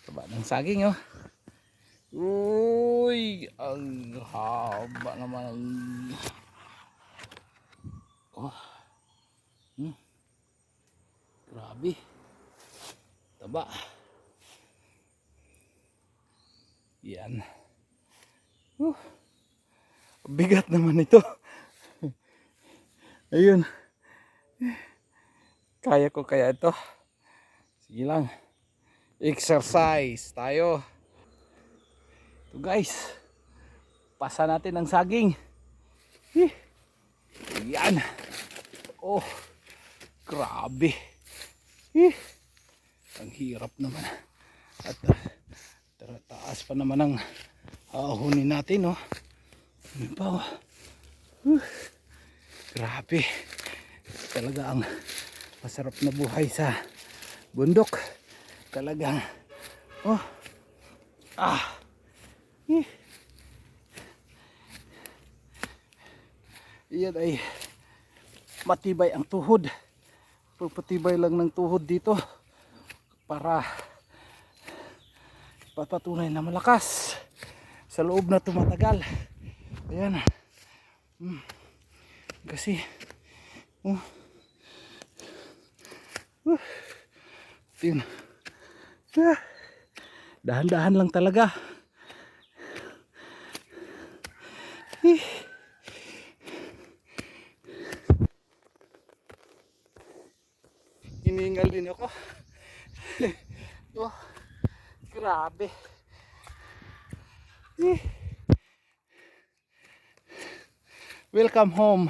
Taba ng saging oh. Uy, ang haba naman. Oh. Grabe. Taba. Yan. Bigat naman ito. Ayun. Kaya ko kaya ito. Sige lang. Exercise tayo. Ito guys. Pasa natin ang saging. Yan. Oh. Grabe. Ang hirap naman. At taas pa naman ang ahunin natin oh. Ano pa oh. Grabe. Talaga ang masarap na buhay sa bundok. Talagang oh. Iyan ay matibay ang tuhod. Pagpatibay lang ng tuhod dito para papatunay na malakas sa loob na tumatagal. Ayan. Kasi yun. Dahan-dahan lang talaga. Hiningal din ako. Oh, grabe. Welcome home.